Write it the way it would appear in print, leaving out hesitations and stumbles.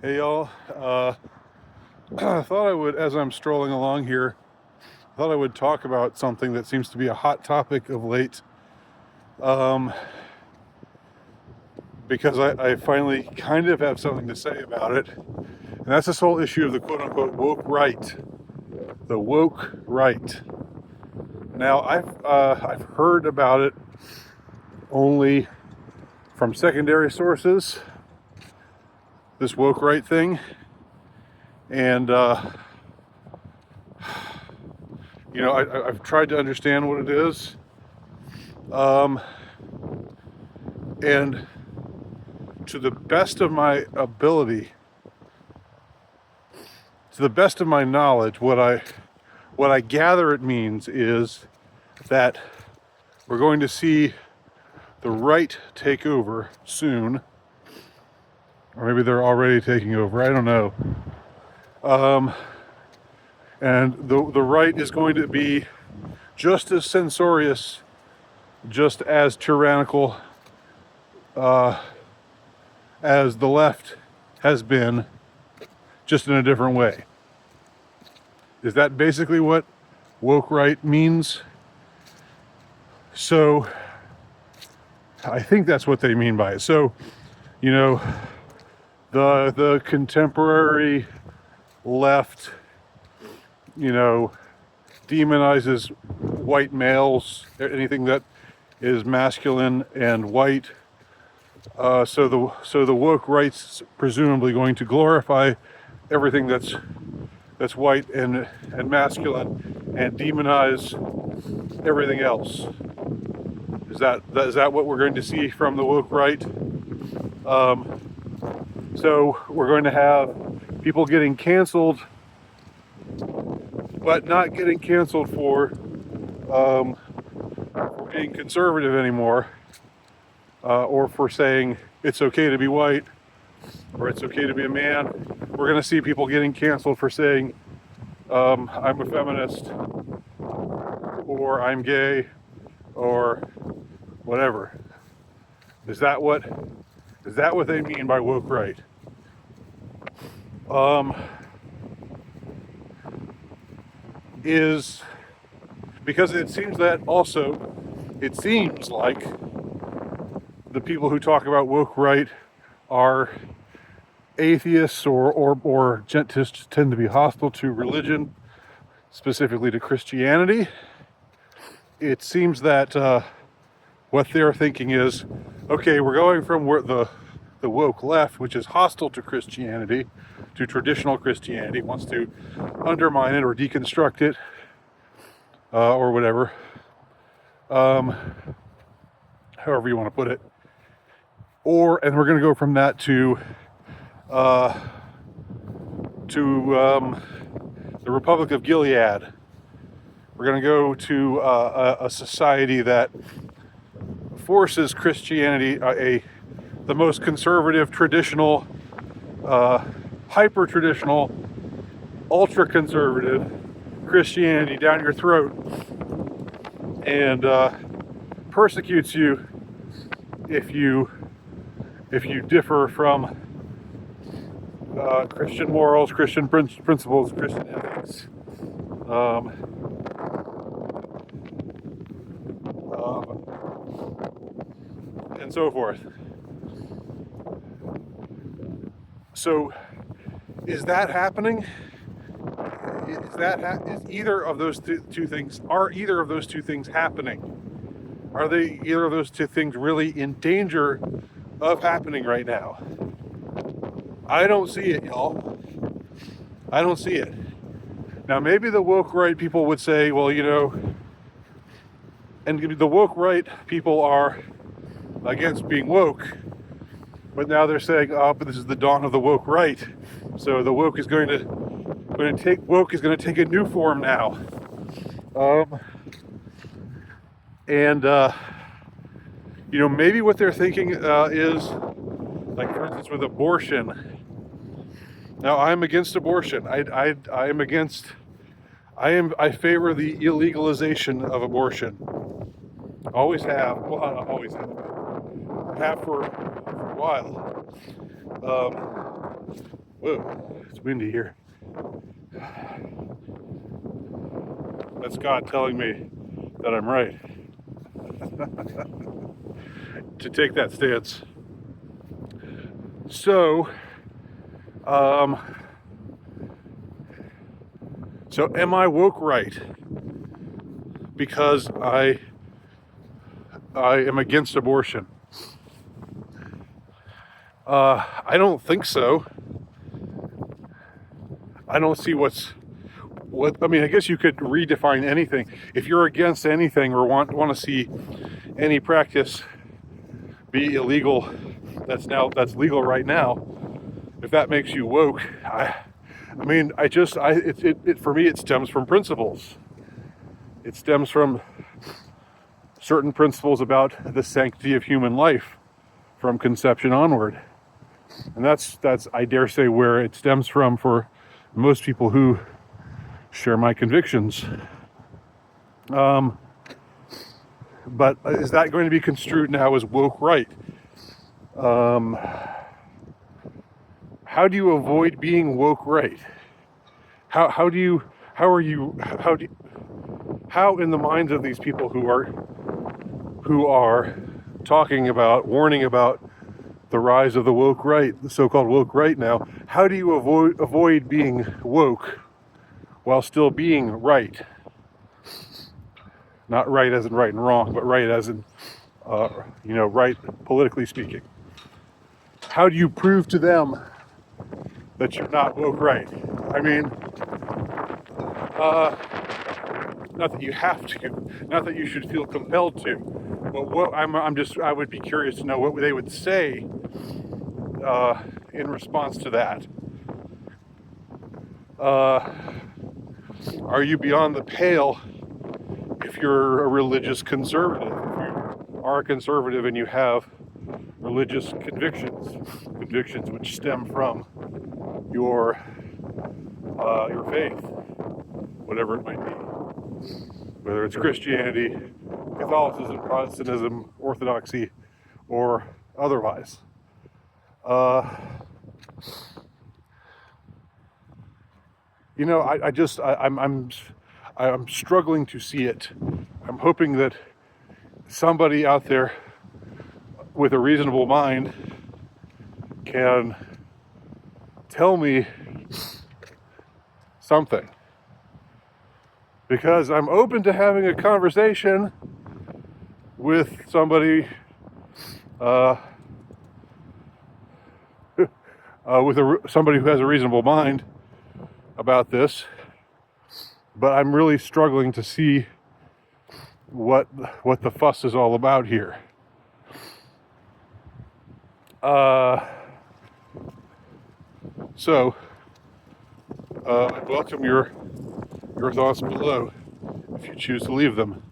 Hey y'all, I thought I would, as I'm strolling along here, I thought I would talk about something that seems to be a hot topic of late, um, because I finally kind of have something to say about it, and that's this whole issue of the quote-unquote woke right, the woke right. Now, I've heard about it only from secondary sources, this woke right thing, and I've tried to understand what it is. And to the best of my ability, to the best of my knowledge, what I gather it means is that we're going to see the right take over soon, or maybe they're already taking over. I don't know. And the right is going to be just as censorious, just as tyrannical as the left has been, just in a different way. Is that basically what woke right means? So I think that's what they mean by it. So, you know, the contemporary left, demonizes white males, anything that is masculine and white. So the woke right's presumably going to glorify everything that's white and masculine, and demonize everything else. Is that what we're going to see from the woke right? So we're going to have people getting canceled, but not getting canceled for being conservative anymore, or for saying it's okay to be white, or it's okay to be a man. We're going to see people getting canceled for saying I'm a feminist, or I'm gay, or whatever. Is that what they mean by woke right? Is because it seems like the people who talk about woke right are atheists or just tend to be hostile to religion, specifically to Christianity. It seems that what they're thinking is, okay, we're going from where the woke left, which is hostile to Christianity, to traditional Christianity, wants to undermine it or deconstruct it, or whatever, however you want to put it. And we're going to go from that to the Republic of Gilead. We're going to go to a society that forces Christianity, the most conservative, traditional, hyper-traditional, ultra-conservative Christianity down your throat, and persecutes you if you differ from Christian morals, Christian principles, Christian ethics. And so forth. So, is that happening? Is either of those two things? Are either of those two things happening? Are either of those two things really in danger of happening right now? I don't see it, y'all. I don't see it. Now, maybe the woke right people would say, well, and the woke right people are against being woke, but now they're saying, oh, but this is the dawn of the woke right. So the woke is going to take a new form now. Maybe what they're thinking is, like, for instance, with abortion. Now, I'm against abortion. I favor the illegalization of abortion. Always have. Well, not always have. Have for a while. Whoa, it's windy here. That's God telling me that I'm right to take that stance. So, so am I woke right? Because I am against abortion. I don't think so. I don't see what. I mean, I guess you could redefine anything. If you're against anything or want to see any practice be illegal, that's legal right now. If that makes you woke, for me, it stems from principles. It stems from certain principles about the sanctity of human life from conception onward. And that's I dare say where it stems from for most people who share my convictions. But is that going to be construed now as woke right? How do you avoid being woke right? How in the minds of these people who are talking about, warning about the rise of the woke right, the so-called woke right now, how do you avoid being woke while still being right? Not right as in right and wrong, but right as in, right politically speaking. How do you prove to them that you're not woke right? I mean, not that you have to, not that you should feel compelled to, but I would be curious to know what they would say in response to that. Are you beyond the pale if you're a religious conservative? If you are a conservative and you have religious convictions which stem from your faith, whatever it might be, whether it's Christianity, Catholicism, Protestantism, Orthodoxy, or otherwise. I'm struggling to see it. I'm hoping that somebody out there with a reasonable mind can tell me something. Because I'm open to having a conversation with somebody somebody who has a reasonable mind about this, but I'm really struggling to see what the fuss is all about here. So I welcome your thoughts below if you choose to leave them.